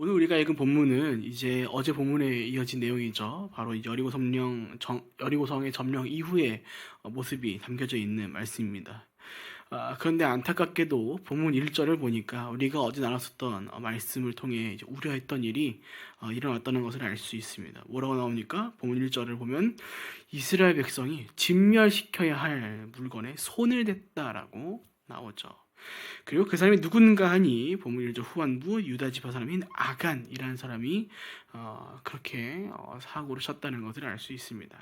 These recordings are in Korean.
오늘 우리가 읽은 본문은 이제 어제 본문에 이어진 내용이죠. 바로 여리고성의 점령 이후의 모습이 담겨져 있는 말씀입니다. 그런데 안타깝게도 본문 1절을 보니까 우리가 어제 나눴었던 말씀을 통해 이제 우려했던 일이 일어났다는 것을 알 수 있습니다. 뭐라고 나옵니까? 본문 1절을 보면 이스라엘 백성이 진멸시켜야 할 물건에 손을 댔다라고 나오죠. 그리고 그 사람이 누군가 하니 본문 1절 후반부 유다 지파 사람인 아간이라는 사람이 그렇게 사고를 쳤다는 것을 알 수 있습니다.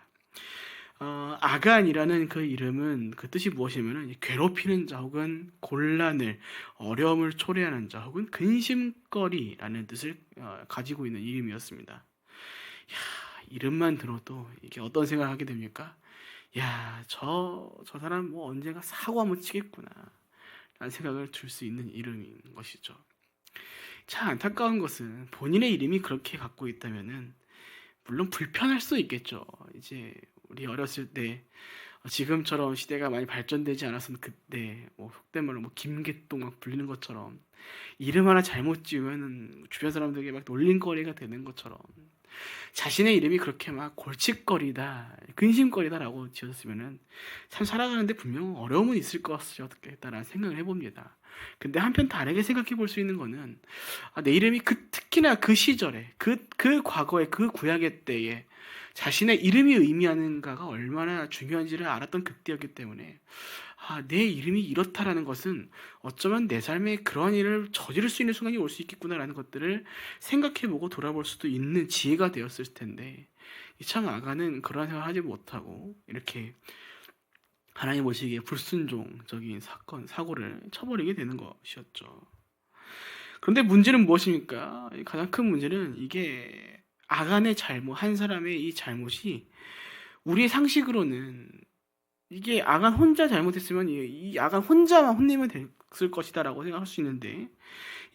아간이라는 그 이름은 그 뜻이 무엇이냐면 괴롭히는 자 혹은 곤란을 어려움을 초래하는 자 혹은 근심거리라는 뜻을 가지고 있는 이름이었습니다. 이름만 들어도 이게 어떤 생각을 하게 됩니까? 저 사람 뭐 언젠가 사고 한번 치겠구나 라는 생각을 들 수 있는 이름인 것이죠. 참 안타까운 것은 본인의 이름이 그렇게 갖고 있다면은 물론 불편할 수 있겠죠. 이제 우리 어렸을 때 지금처럼 시대가 많이 발전되지 않았으면 그때 뭐 속된 말로 뭐 김개똥 막 불리는 것처럼 이름 하나 잘못 지으면 주변 사람들에게 막 놀림거리가 되는 것처럼 자신의 이름이 그렇게 막 골칫거리다, 근심거리다라고 지었으면은 참 살아가는데 분명 어려움은 있을 것이었겠다라는 생각을 해봅니다. 근데 한편 다르게 생각해 볼 수 있는 거는 내 이름이 특히나 그 시절에 그 과거에 그 구약의 때에 자신의 이름이 의미하는가가 얼마나 중요한지를 알았던 그때였기 때문에 내 이름이 이렇다라는 것은 어쩌면 내 삶에 그런 일을 저지를 수 있는 순간이 올 수 있겠구나라는 것들을 생각해보고 돌아볼 수도 있는 지혜가 되었을 텐데 참 아가는 그런 생각을 하지 못하고 이렇게 하나님 보시기에 불순종적인 사고를 쳐버리게 되는 것이었죠. 그런데 문제는 무엇입니까? 가장 큰 문제는 이게 아간의 잘못, 한 사람의 이 잘못이 우리의 상식으로는 이게 아간 혼자 잘못했으면 이 아간 혼자만 혼내면 됐을 것이다라고 생각할 수 있는데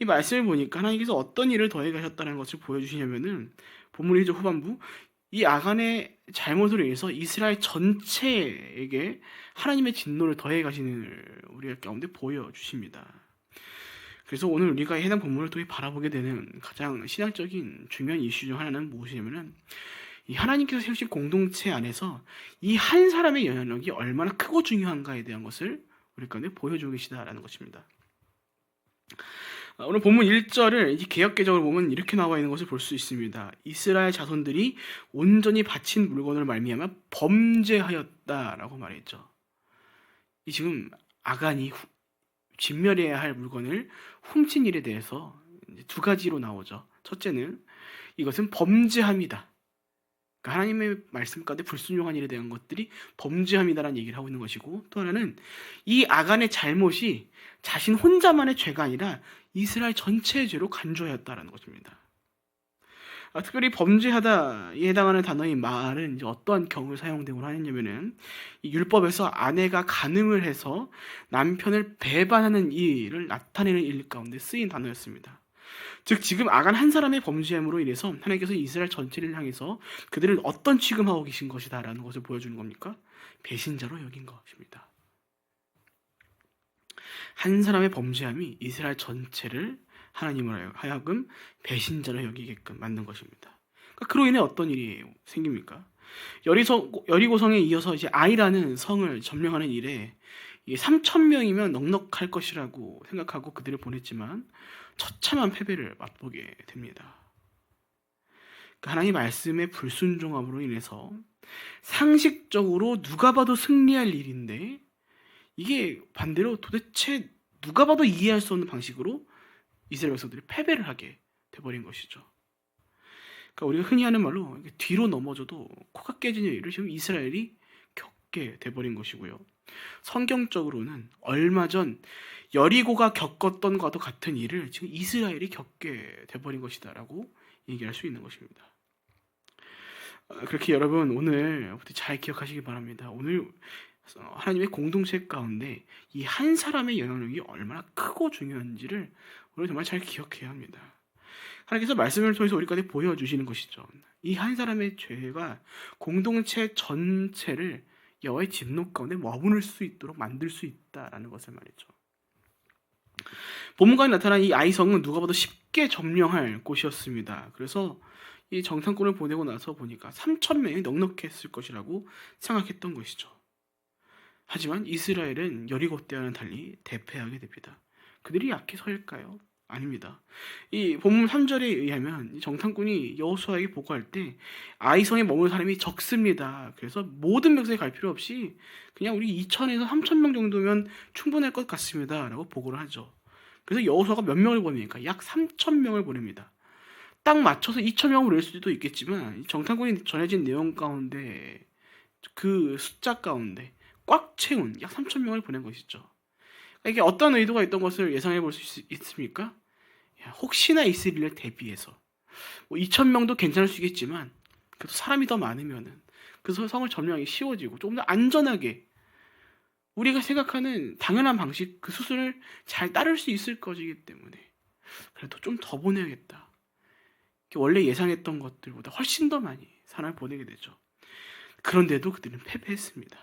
이 말씀을 보니까 하나님께서 어떤 일을 더해 가셨다는 것을 보여주시냐면은 본문 1절 후반부 이 아간의 잘못으로 인해서 이스라엘 전체에게 하나님의 진노를 더해 가시는 우리 가운데 보여주십니다. 그래서 오늘 우리가 해당 본문을 통해 바라보게 되는 가장 신앙적인 중요한 이슈 중 하나는 무엇이냐면은 이 하나님께서 세우신 공동체 안에서 이 한 사람의 영향력이 얼마나 크고 중요한가에 대한 것을 우리 가운데 보여주고 계시다라는 것입니다. 오늘 본문 1절을 개역개정을 보면 이렇게 나와 있는 것을 볼 수 있습니다. 이스라엘 자손들이 온전히 바친 물건을 말미암아 범죄하였다라고 말했죠. 이 지금 아간이 진멸해야 할 물건을 훔친 일에 대해서 두 가지로 나오죠. 첫째는 이것은 범죄함이다. 그러니까 하나님의 말씀 가운데 불순종한 일에 대한 것들이 범죄함이다라는 얘기를 하고 있는 것이고, 또 하나는 이 아간의 잘못이 자신 혼자만의 죄가 아니라 이스라엘 전체의 죄로 간주하였다라는 것입니다. 특별히 범죄하다에 해당하는 단어인 말은 이제 어떠한 경우를 사용되고 하느냐면은 이 율법에서 아내가 간음을 해서 남편을 배반하는 일을 나타내는 일 가운데 쓰인 단어였습니다. 즉 지금 아간 한 사람의 범죄함으로 인해서 하나님께서 이스라엘 전체를 향해서 그들을 어떤 취급하고 계신 것이다라는 것을 보여주는 겁니까? 배신자로 여긴 것입니다. 한 사람의 범죄함이 이스라엘 전체를 하나님으로 하여금 배신자로 여기게끔 만든 것입니다. 그러니까 그로 인해 어떤 일이 생깁니까? 여리고성에 이어서 이제 아이라는 성을 점령하는 일에 3,000명이면 넉넉할 것이라고 생각하고 그들을 보냈지만 처참한 패배를 맛보게 됩니다. 하나님 말씀의 불순종함으로 인해서 상식적으로 누가 봐도 승리할 일인데 이게 반대로 도대체 누가 봐도 이해할 수 없는 방식으로 이스라엘 백성들이 패배를 하게 돼버린 것이죠. 그러니까 우리가 흔히 하는 말로 뒤로 넘어져도 코가 깨지는 일을 지금 이스라엘이 겪게 돼버린 것이고요. 성경적으로는 얼마 전 여리고가 겪었던 것과 같은 일을 지금 이스라엘이 겪게 돼버린 것이다라고 얘기할 수 있는 것입니다. 그렇게 여러분 오늘 잘 기억하시기 바랍니다. 오늘 하나님의 공동체 가운데 이 한 사람의 영향력이 얼마나 크고 중요한지를 우리 정말 잘 기억해야 합니다. 하나님께서 말씀을 통해서 우리까지 보여주시는 것이죠. 이 한 사람의 죄가 공동체 전체를 여호와의 진노 가운데 머무를 수 있도록 만들 수 있다라는 것을 말이죠. 본문가에 나타난 이 아이성은 누가 봐도 쉽게 점령할 곳이었습니다. 그래서 이 정탐꾼을 보내고 나서 보니까 3천 명이 넉넉했을 것이라고 생각했던 것이죠. 하지만 이스라엘은 여리고 때와는 달리 대패하게 됩니다. 그들이 약해서일까요? 아닙니다. 이 본문 3절에 의하면 이 정탐꾼이 여호수아에게 보고할 때 아이성에 머무는 사람이 적습니다. 그래서 모든 백성이 갈 필요 없이 그냥 우리 2천에서 3천 명 정도면 충분할 것 같습니다. 라고 보고를 하죠. 그래서 여호수아가 몇 명을 보냅니까? 약 3천 명을 보냅니다. 딱 맞춰서 2천 명을 보낼 수도 있겠지만 정탐꾼이 전해진 내용 가운데 그 숫자 가운데 꽉 채운 약 3천 명을 보낸 것이죠. 이게 어떤 의도가 있던 것을 예상해 볼 수 있습니까? 혹시나 있을 일을 대비해서 2천 명도 괜찮을 수 있겠지만 그래도 사람이 더 많으면은 그 성을 점령하기 쉬워지고 조금 더 안전하게 우리가 생각하는 당연한 방식 그 수순을 잘 따를 수 있을 것이기 때문에 그래도 좀 더 보내야겠다. 원래 예상했던 것들보다 훨씬 더 많이 사람을 보내게 되죠. 그런데도 그들은 패배했습니다.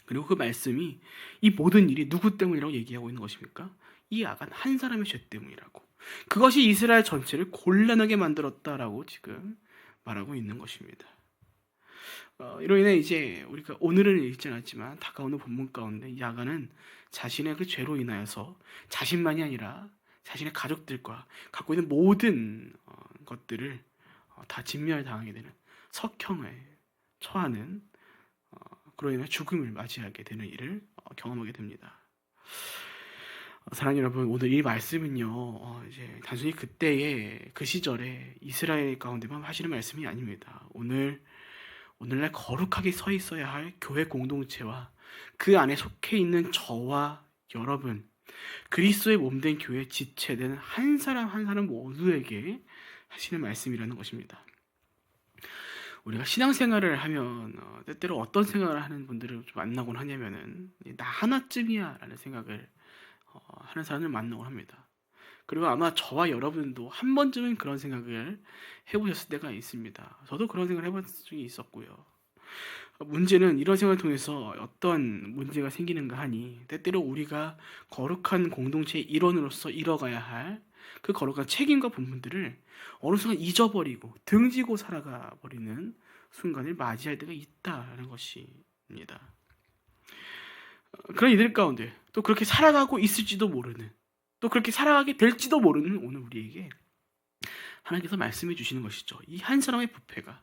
그리고 그 말씀이 이 모든 일이 누구 때문이라고 얘기하고 있는 것입니까? 이 아간 한 사람의 죄 때문이라고. 그것이 이스라엘 전체를 곤란하게 만들었다라고 지금 말하고 있는 것입니다. 이로 인해 이제 우리가 오늘은 읽지 않았지만 다가오는 본문 가운데 이 아간은 자신의 그 죄로 인하여서 자신만이 아니라 자신의 가족들과 갖고 있는 모든 것들을 다 진멸당하게 되는 석형에 처하는 그로 인해 죽음을 맞이하게 되는 일을 경험하게 됩니다. 사랑하는 여러분, 오늘 이 말씀은요, 이제 단순히 그때의 그 시절에 이스라엘 가운데만 하시는 말씀이 아닙니다. 오늘날 거룩하게 서 있어야 할 교회 공동체와 그 안에 속해 있는 저와 여러분, 그리스도의 몸된 교회 지체된 한 사람 한 사람 모두에게 하시는 말씀이라는 것입니다. 우리가 신앙생활을 하면 때때로 어떤 생각을 하는 분들을 좀 만나곤 하냐면은 나 하나쯤이야 라는 생각을 하는 사람을 만나곤 합니다. 그리고 아마 저와 여러분도 한 번쯤은 그런 생각을 해보셨을 때가 있습니다. 저도 그런 생각을 해본 적이 있었고요. 문제는 이런 생각을 통해서 어떤 문제가 생기는가 하니 때때로 우리가 거룩한 공동체의 일원으로서 이뤄가야 할 그 거룩한 책임과 본분들을 어느 순간 잊어버리고 등지고 살아가 버리는 순간을 맞이할 때가 있다는 것입니다. 그런 이들 가운데 또 그렇게 살아가고 있을지도 모르는 또 그렇게 살아가게 될지도 모르는 오늘 우리에게 하나님께서 말씀해 주시는 것이죠. 이 한 사람의 부패가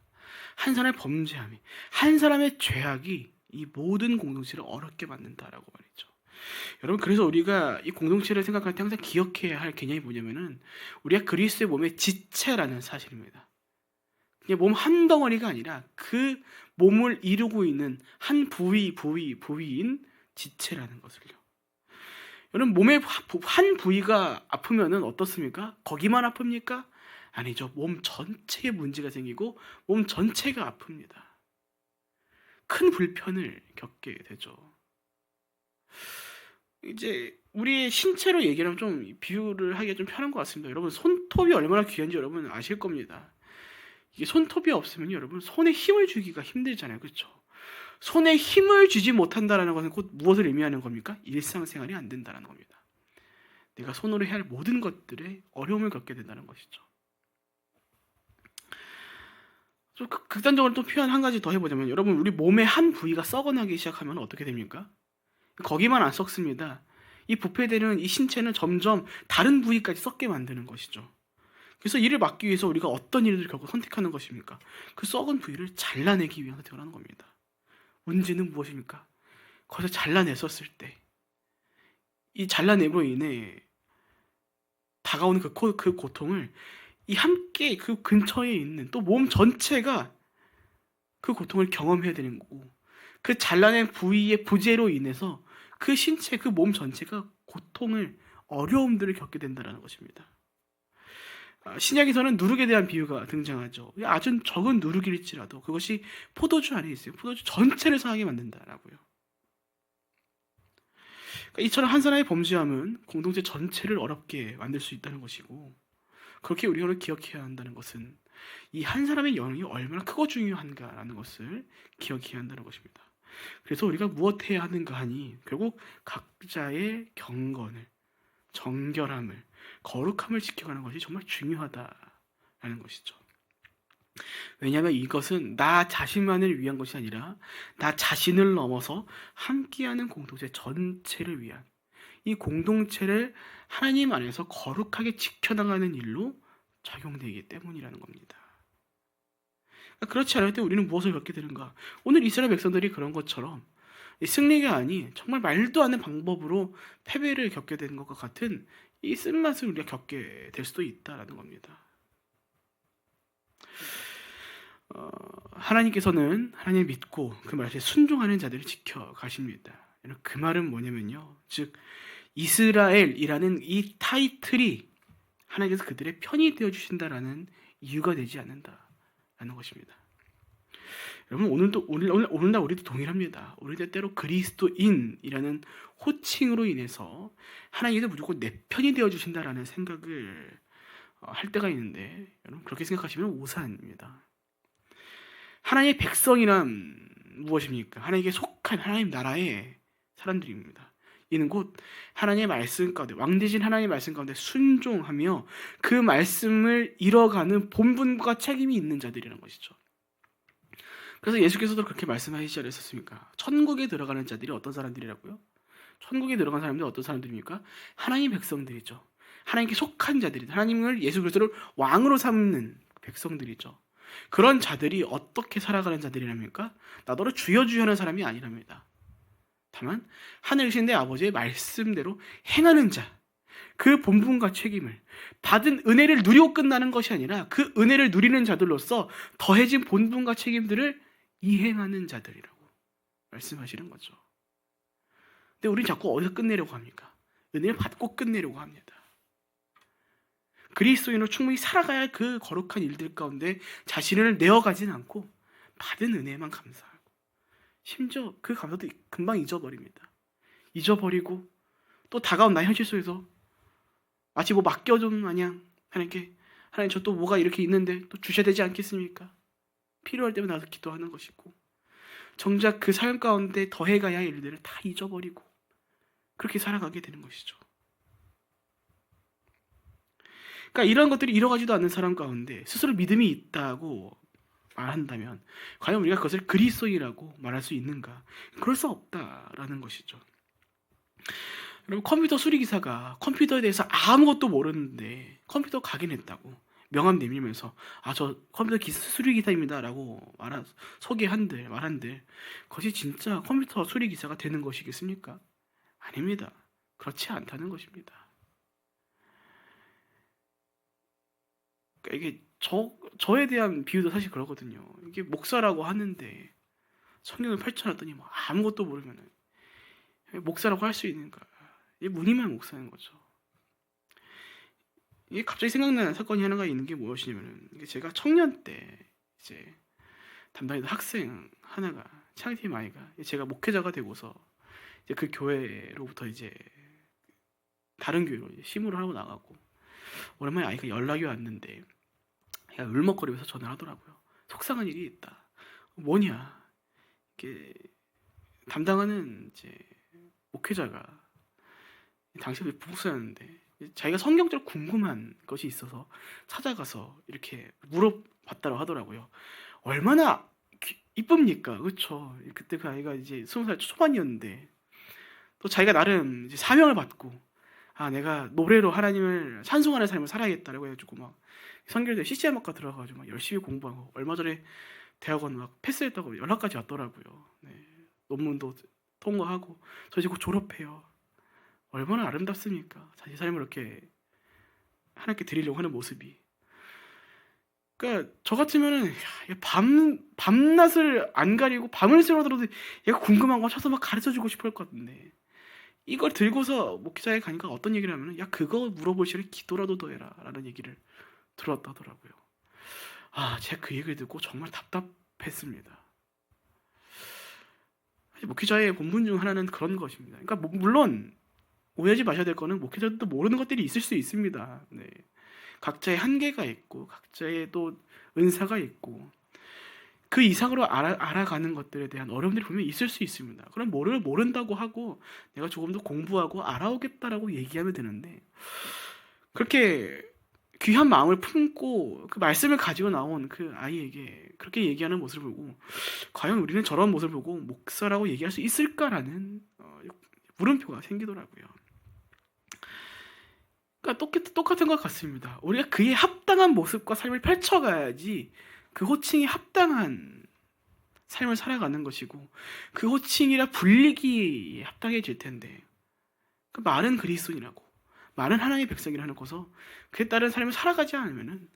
한 사람의 범죄함이 한 사람의 죄악이 이 모든 공동체를 어렵게 만든다라고 말이죠. 여러분 그래서 우리가 이 공동체를 생각할 때 항상 기억해야 할 개념이 뭐냐면은 우리가 그리스도의 몸의 지체라는 사실입니다. 그냥 몸 한 덩어리가 아니라 그 몸을 이루고 있는 한 부위인 지체라는 것을요. 여러분 몸의 한 부위가 아프면은 어떻습니까? 거기만 아픕니까? 아니죠. 몸 전체에 문제가 생기고 몸 전체가 아픕니다. 큰 불편을 겪게 되죠. 이제 우리의 신체로 얘기하면 좀 비유를 하기가 좀 편한 것 같습니다. 여러분 손톱이 얼마나 귀한지 여러분 아실 겁니다. 이게 손톱이 없으면 여러분 손에 힘을 주기가 힘들잖아요. 그렇죠? 손에 힘을 주지 못한다는 것은 곧 무엇을 의미하는 겁니까? 일상생활이 안 된다는 겁니다. 내가 손으로 해야 할 모든 것들에 어려움을 겪게 된다는 것이죠. 좀 극단적으로 또 표현 한 가지 더 해보자면 여러분 우리 몸의 한 부위가 썩어나기 시작하면 어떻게 됩니까? 거기만 안 썩습니다. 이 부패되는 이 신체는 점점 다른 부위까지 썩게 만드는 것이죠. 그래서 이를 막기 위해서 우리가 어떤 일을 결국 선택하는 것입니까? 그 썩은 부위를 잘라내기 위한 선택을 하는 겁니다. 문제는 무엇입니까? 거기서 잘라냈었을 때 이 잘라냄으로 인해 다가오는 그 고통을 이 함께 그 근처에 있는 또 몸 전체가 그 고통을 경험해야 되는 거고 그 잘라낸 부위의 부재로 인해서 그 신체, 그 몸 전체가 고통을, 어려움들을 겪게 된다는 것입니다. 신약에서는 누룩에 대한 비유가 등장하죠. 아주 적은 누룩일지라도 그것이 포도주 안에 있어요. 포도주 전체를 상하게 만든다라고요. 그러니까 이처럼 한 사람의 범죄함은 공동체 전체를 어렵게 만들 수 있다는 것이고 그렇게 우리가 기억해야 한다는 것은 이 한 사람의 영향이 얼마나 크고 중요한가라는 것을 기억해야 한다는 것입니다. 그래서 우리가 무엇 해야 하는가 하니 결국 각자의 경건을 정결함을, 거룩함을 지켜가는 것이 정말 중요하다라는 것이죠. 왜냐하면 이것은 나 자신만을 위한 것이 아니라 나 자신을 넘어서 함께하는 공동체 전체를 위한, 이 공동체를 하나님 안에서 거룩하게 지켜나가는 일로 작용되기 때문이라는 겁니다. 그렇지 않을 때 우리는 무엇을 겪게 되는가? 오늘 이스라엘 백성들이 그런 것처럼 승리가 아닌 정말 말도 안 되는 방법으로 패배를 겪게 되는 것과 같은 이 쓴맛을 우리가 겪게 될 수도 있다라는 겁니다. 하나님께서는 하나님 믿고 그 말씀에 순종하는 자들을 지켜가십니다. 그 말은 뭐냐면요, 즉 이스라엘이라는 이 타이틀이 하나님께서 그들의 편이 되어주신다라는 이유가 되지 않는다라는 것입니다. 여러분, 오늘날 우리도 동일합니다. 우리도 때로 그리스도인이라는 호칭으로 인해서 하나님께서 무조건 내 편이 되어주신다라는 생각을 할 때가 있는데, 여러분 그렇게 생각하시면 오산입니다. 하나님의 백성이란 무엇입니까? 하나님께 속한 하나님 나라의 사람들입니다. 이는 곧 하나님의 말씀 가운데, 왕되신 하나님의 말씀 가운데 순종하며 그 말씀을 이뤄가는 본분과 책임이 있는 자들이라는 것이죠. 그래서 예수께서도 그렇게 말씀하시지 않으셨습니까? 천국에 들어가는 자들이 어떤 사람들이라고요? 천국에 들어간 사람들이 어떤 사람들입니까? 하나님의 백성들이죠. 하나님께 속한 자들이, 하나님을, 예수 그리스도를 왕으로 삼는 백성들이죠. 그런 자들이 어떻게 살아가는 자들이랍니까? 나더러 주여 주여 하는 사람이 아니랍니다. 다만 하늘이신 내 아버지의 말씀대로 행하는 자, 그 본분과 책임을 받은 은혜를 누리고 끝나는 것이 아니라 그 은혜를 누리는 자들로서 더해진 본분과 책임들을 이행하는 자들이라고 말씀하시는 거죠. 근데 우리는 자꾸 어디서 끝내려고 합니까? 은혜를 받고 끝내려고 합니다. 그리스도인으로 충분히 살아가야 할 그 거룩한 일들 가운데 자신을 내어가진 않고 받은 은혜만 감사하고, 심지어 그 감사도 금방 잊어버립니다. 잊어버리고 또 다가온 나의 현실 속에서 마치 뭐 맡겨준 마냥 하나님께, 하나님 저 또 뭐가 이렇게 있는데 또 주셔야 되지 않겠습니까? 필요할 때면 나서 기도하는 것이고, 정작 그 삶 가운데 더해가야 할 일들을 다 잊어버리고 그렇게 살아가게 되는 것이죠. 그러니까 이런 것들이 이뤄가지도 않는 사람 가운데 스스로 믿음이 있다고 말한다면 과연 우리가 그것을 그리스도인이라고 말할 수 있는가? 그럴 수 없다라는 것이죠. 여러분, 컴퓨터 수리기사가 컴퓨터에 대해서 아무것도 모르는데 컴퓨터 각인했다고 명함 내밀면서 저 컴퓨터 수리기사입니다 라고 말한들 그것이 진짜 컴퓨터 수리기사가 되는 것이겠습니까? 아닙니다. 그렇지 않다는 것입니다. 그러니까 이게 저에 대한 비유도 사실 그러거든요. 이게 목사라고 하는데 성경을 펼쳐놨더니 뭐 아무것도 모르면 목사라고 할 수 있는가? 이게 무늬만 목사인 거죠. 이게 갑자기 생각나는 사건이 하나가 있는 게 무엇이냐면, 제가 청년 때 이제 담당했던 학생 하나가, 창팀 아이가 제가 목회자가 되고서 이제 그 교회로부터 이제 다른 교회로 이제 심으로 하고 나가고, 오랜만에 아이가 연락이 왔는데 애가 울먹거리면서 전화를 하더라고요. 속상한 일이 있다. 뭐냐? 이게 담당하는 이제 목회자가 당시 부목사였는데 자기가 성경적으로 궁금한 것이 있어서 찾아가서 이렇게 물어봤다고 하더라고요. 얼마나 이쁩니까? 그렇죠? 그때 그 아이가 이제 20살 초반이었는데 또 자기가 나름 이제 사명을 받고 내가 노래로 하나님을 찬송하는 삶을 살아야겠다라고 해가지고 막 선교대 CCM학과 들어가가지고 막 열심히 공부하고, 얼마 전에 대학원 막 패스했다고 연락까지 왔더라고요. 네. 논문도 통과하고 저 이제 곧 졸업해요. 얼마나 아름답습니까? 자기 삶을 이렇게 하나님께 드리려고 하는 모습이. 그러니까 저 같으면은 밤낮을 안 가리고 밤을 새워들어도 얘가 궁금한 거 찾아서 막 가르쳐주고 싶을 것 같은데, 이걸 들고서 목회자에 가니까 어떤 얘기를 하면은 그거 물어볼 시간에 기도라도 더 해라 라는 얘기를 들었다더라고요. 제가 그 얘기를 듣고 정말 답답했습니다. 목회자의 본분 중 하나는 그런 것입니다. 그러니까 물론 오해하지 마셔야 될 거는 목회자들도 모르는 것들이 있을 수 있습니다. 네. 각자의 한계가 있고 각자의 또 은사가 있고 그 이상으로 알아가는 것들에 대한 어려움들이 분명히 있을 수 있습니다. 그럼 모른다고 하고 내가 조금 더 공부하고 알아오겠다라고 얘기하면 되는데, 그렇게 귀한 마음을 품고 그 말씀을 가지고 나온 그 아이에게 그렇게 얘기하는 모습을 보고, 과연 우리는 저런 모습을 보고 목사라고 얘기할 수 있을까라는 물음표가 생기더라고요. 그러니까 똑같은 것 같습니다. 우리가 그에 합당한 모습과 삶을 펼쳐가야지 그 호칭에 합당한 삶을 살아가는 것이고, 그 호칭이라 불리기에 합당해질 텐데, 그 말은 그리스도인이라고, 말은 하나님의 백성이라 고서 그에 따른 삶을 살아가지 않으면은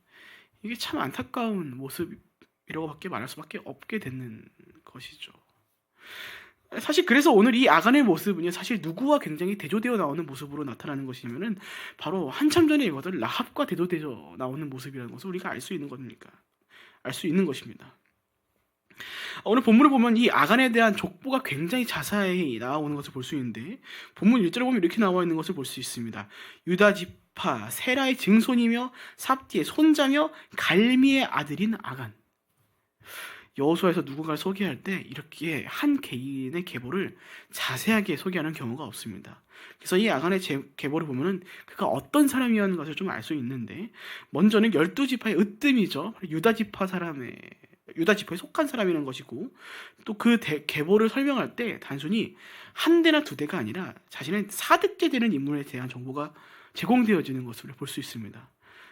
이게 참 안타까운 모습이라고밖에 말할 수밖에 없게 되는 것이죠. 사실 그래서 오늘 이 아간의 모습은요, 사실 누구와 굉장히 대조되어 나오는 모습으로 나타나는 것이면은 바로 한참 전에 읽었던 라합과 대조되어 나오는 모습이라는 것을 우리가 알 수 있는 겁니까? 알 수 있는 것입니다. 오늘 본문을 보면 이 아간에 대한 족보가 굉장히 자세히 나오는 것을 볼 수 있는데, 본문 1절을 보면 이렇게 나와 있는 것을 볼 수 있습니다. 유다 지파 세라의 증손이며 삽디의 손자며 갈미의 아들인 아간. 여호수아에서 누군가를 소개할 때 이렇게 한 개인의 계보를 자세하게 소개하는 경우가 없습니다. 그래서 이 아간의 계보를 보면은 그가 어떤 사람이었는 것을 좀 알 수 있는데, 먼저는 12지파의 으뜸이죠. 유다 지파에 속한 사람이라는 것이고, 또 그 계보를 설명할 때 단순히 한 대나 두 대가 아니라 자신의 4대째 되는 인물에 대한 정보가 제공되어지는 것을 볼 수 있습니다.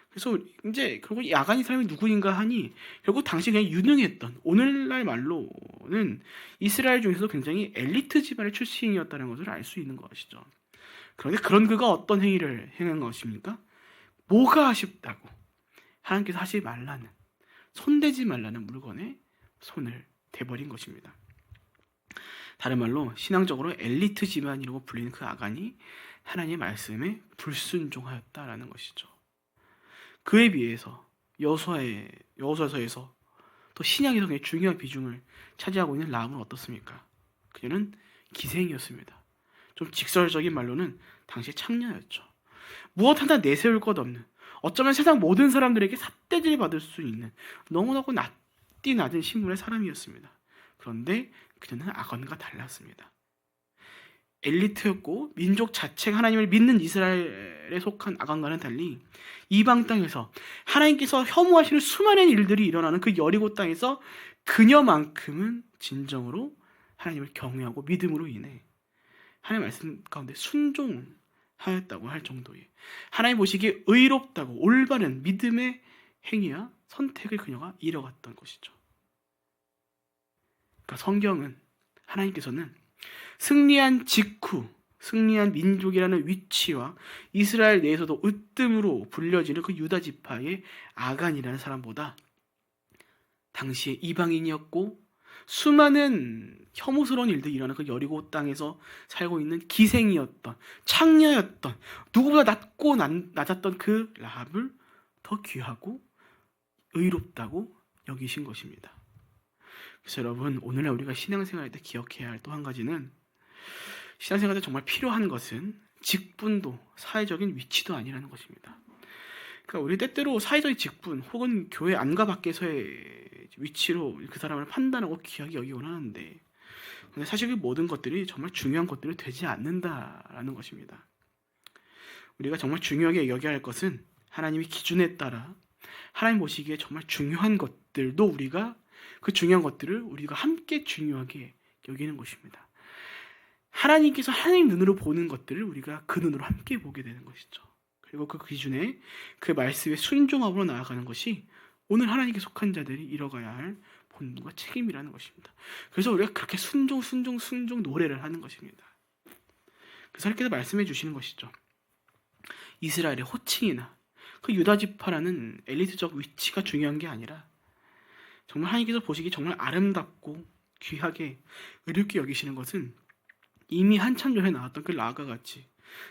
그래서 이제 결국 야간이 사람이 누구인가 하니 결국 당시 그냥 유능했던, 오늘날 말로는 이스라엘 중에서도 굉장히 엘리트 집안의 출신이었다는 것을 알 수 있는 것이죠. 그런데 그런 그가 어떤 행위를 행한 것입니까? 뭐가 아쉽다고 하나님께서 하지 말라는, 손대지 말라는 물건에 손을 대버린 것입니다. 다른 말로 신앙적으로 엘리트 집안이라고 불리는 그 아간이 하나님의 말씀에 불순종하였다라는 것이죠. 그에 비해서 여호수아서에서 또 신약에서 굉장히 중요한 비중을 차지하고 있는 라합은 어떻습니까? 그녀는 기생이었습니다. 좀 직설적인 말로는 당시 창녀였죠. 무엇 하나 내세울 것 없는, 어쩌면 세상 모든 사람들에게 삿대질 받을 수 있는 너무나도 낮은 신분의 사람이었습니다. 그런데 그녀는 아간과 달랐습니다. 엘리트였고 민족 자체가 하나님을 믿는 이스라엘에 속한 아간과는 달리 이방 땅에서 하나님께서 혐오하시는 수많은 일들이 일어나는 그 여리고 땅에서 그녀만큼은 진정으로 하나님을 경외하고 믿음으로 인해 하나님의 말씀 가운데 순종하였다고 할 정도의, 하나님 보시기에 의롭다고 올바른 믿음의 행위와 선택을 그녀가 이뤄갔던 것이죠. 그러니까 성경은, 하나님께서는 승리한 직후, 승리한 민족이라는 위치와 이스라엘 내에서도 으뜸으로 불려지는 그 유다 지파의 아간이라는 사람보다 당시에 이방인이었고 수많은 혐오스러운 일들이 일어나는 그 여리고 땅에서 살고 있는 기생이었던, 창녀였던, 누구보다 낮았던 그 라합을 더 귀하고 의롭다고 여기신 것입니다. 그래서 여러분, 오늘날 우리가 신앙생활할 때 기억해야 할 또 한 가지는, 신앙생활에 정말 필요한 것은 직분도 사회적인 위치도 아니라는 것입니다. 그러니까 우리 때때로 사회적인 직분 혹은 교회 안과 밖에서의 위치로 그 사람을 판단하고 귀하게 여기곤 하는데, 근데 사실 그 모든 것들이 정말 중요한 것들이 되지 않는다라는 것입니다. 우리가 정말 중요하게 여겨야 할 것은 하나님의 기준에 따라 하나님 보시기에 정말 중요한 것들도 우리가, 그 중요한 것들을 우리가 함께 중요하게 여기는 것입니다. 하나님께서 하나님 눈으로 보는 것들을 우리가 그 눈으로 함께 보게 되는 것이죠. 그리고 그 기준에, 그 말씀에 순종함으로 나아가는 것이 오늘 하나님께 속한 자들이 이뤄가야 할 본분과 책임이라는 것입니다. 그래서 우리가 그렇게 순종 노래를 하는 것입니다. 그래서 하나님께서 말씀해 주시는 것이죠. 이스라엘의 호칭이나 그 유다 지파라는 엘리트적 위치가 중요한 게 아니라 정말 하나님께서 보시기 정말 아름답고 귀하게 의롭게 여기시는 것은 이미 한참 전에 나왔던 그 라합과 같이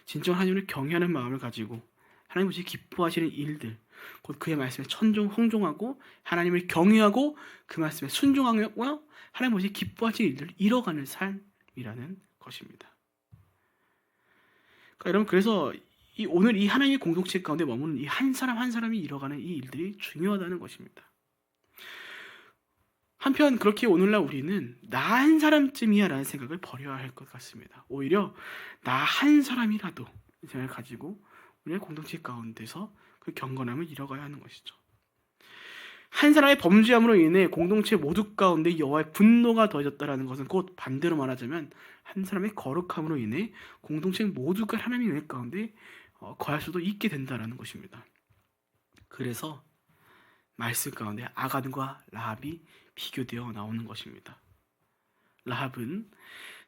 진정 하나님을 경외하는 마음을 가지고 하나님 보시기 기뻐하시는 일들, 곧 그의 말씀에 헌종하고 하나님을 경외하고 그 말씀에 순종하고 하나님 보시기 기뻐하시는 일들을 이뤄가는 삶이라는 것입니다. 그러니까 여러분, 그래서 오늘 이 하나님의 공동체 가운데 머무는 이 한 사람 한 사람이 이뤄가는 이 일들이 중요하다는 것입니다. 한편 그렇게 오늘날 우리는 나 한 사람쯤이야 라는 생각을 버려야 할 것 같습니다. 오히려 나 한 사람이라도 이 생각을 가지고 우리의 공동체 가운데서 그 경건함을 이뤄가야 하는 것이죠. 한 사람의 범죄함으로 인해 공동체 모두 가운데 여호와의 분노가 더해졌다라는 것은 곧 반대로 말하자면 한 사람의 거룩함으로 인해 공동체 모두가 하나님의 은혜 가운데 거할 수도 있게 된다라는 것입니다. 그래서 말씀 가운데 아간과 라합이 비교되어 나오는 것입니다. 라합은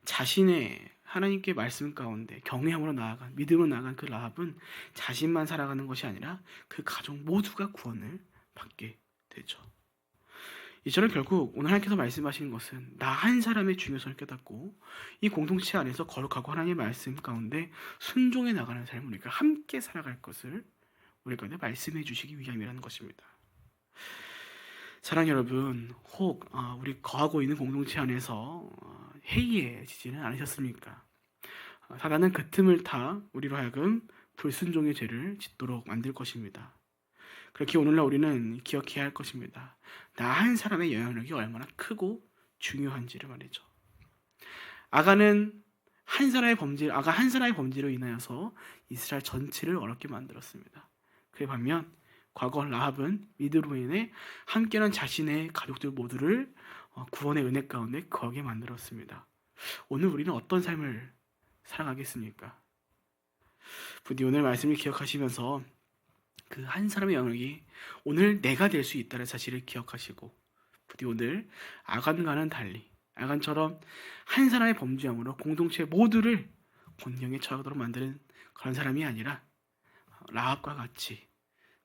자신의 하나님께 말씀 가운데 경외함으로 나아간, 믿음으로 나아간 그 라합은 자신만 살아가는 것이 아니라 그 가족 모두가 구원을 받게 되죠. 이처럼 결국 오늘 하나님께서 말씀하시는 것은 나 한 사람의 중요성을 깨닫고 이 공동체 안에서 거룩하고 하나님의 말씀 가운데 순종해 나가는 삶을 우리가 함께 살아갈 것을 우리 가운데 말씀해 주시기 위함이라는 것입니다. 사랑하는 여러분, 혹 우리 거하고 있는 공동체 안에서 해이해지지는 않으셨습니까? 사단은 그 틈을 타 우리로 하여금 불순종의 죄를 짓도록 만들 것입니다. 그렇게 오늘날 우리는 기억해야 할 것입니다. 나 한 사람의 영향력이 얼마나 크고 중요한지를 말이죠. 아가 한 사람의 범죄로 인하여서 이스라엘 전체를 어렵게 만들었습니다. 그에 반면 과거 라합은 믿음으로 인해 함께한 자신의 가족들 모두를 구원의 은혜 가운데 거하게 만들었습니다. 오늘 우리는 어떤 삶을 살아가겠습니까? 부디 오늘 말씀을 기억하시면서 그 한 사람의 영역이 오늘 내가 될 수 있다는 사실을 기억하시고 부디 오늘 아간과는 달리 아간처럼 한 사람의 범죄함으로 공동체 모두를 곤경에 처하도록 만드는 그런 사람이 아니라 라합과 같이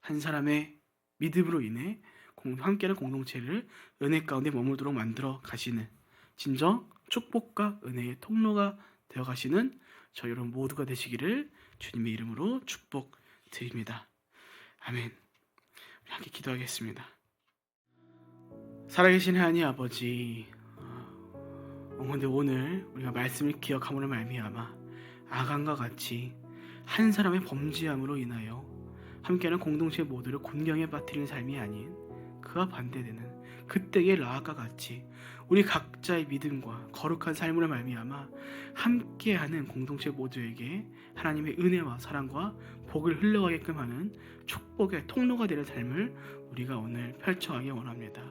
한 사람의 믿음으로 인해 함께하는 공동체를 은혜 가운데 머물도록 만들어 가시는 진정 축복과 은혜의 통로가 되어 가시는 저희 여러분 모두가 되시기를 주님의 이름으로 축복드립니다. 아멘. 우리 함께 기도하겠습니다. 살아계신 하나님 아버지, 근데 오늘 우리가 말씀을 기억함으로 말미암아 아간과 같이 한 사람의 범죄함으로 인하여 함께하는 공동체 모두를 곤경에 빠뜨리는 삶이 아닌 그와 반대되는 그때의 라합과 같이 우리 각자의 믿음과 거룩한 삶으로 말미암아 함께하는 공동체 모두에게 하나님의 은혜와 사랑과 복을 흘러가게끔 하는 축복의 통로가 되는 삶을 우리가 오늘 펼쳐가기 원합니다.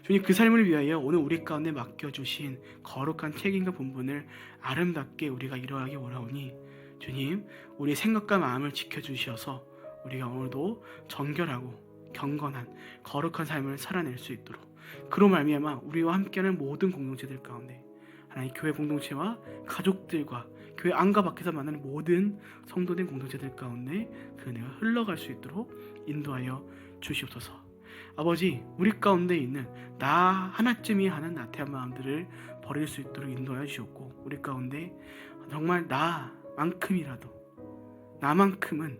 주님, 그 삶을 위하여 오늘 우리 가운데 맡겨주신 거룩한 책임과 본분을 아름답게 우리가 이뤄가기 원하오니 주님, 우리의 생각과 마음을 지켜주셔서 우리가 오늘도 정결하고 경건한 거룩한 삶을 살아낼 수 있도록 그로 말미암아 우리와 함께하는 모든 공동체들 가운데 하나님 교회 공동체와 가족들과 교회 안과 밖에서 만나는 모든 성도된 공동체들 가운데 그 은혜가 흘러갈 수 있도록 인도하여 주시옵소서. 아버지, 우리 가운데 있는 나 하나쯤이 하는 나태한 마음들을 버릴 수 있도록 인도하여 주셨고 우리 가운데 정말 나만큼은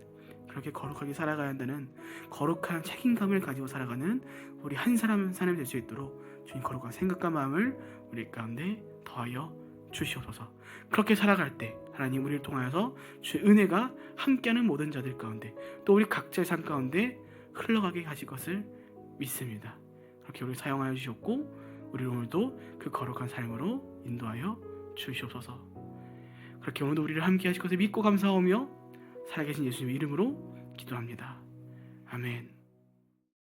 그렇게 거룩하게 살아가야 한다는 거룩한 책임감을 가지고 살아가는 우리 한 사람 한 사람이 될 수 있도록 주님 거룩한 생각과 마음을 우리 가운데 더하여 주시옵소서. 그렇게 살아갈 때 하나님 우리를 통하여서 주의 은혜가 함께하는 모든 자들 가운데 또 우리 각자의 삶 가운데 흘러가게 하실 것을 믿습니다. 그렇게 우리를 사용하여 주셨고 우리 오늘도 그 거룩한 삶으로 인도하여 주시옵소서. 그렇게 오늘도 우리를 함께 하실 것을 믿고 감사하며 살아계신 예수님의 이름으로 기도합니다. 아멘.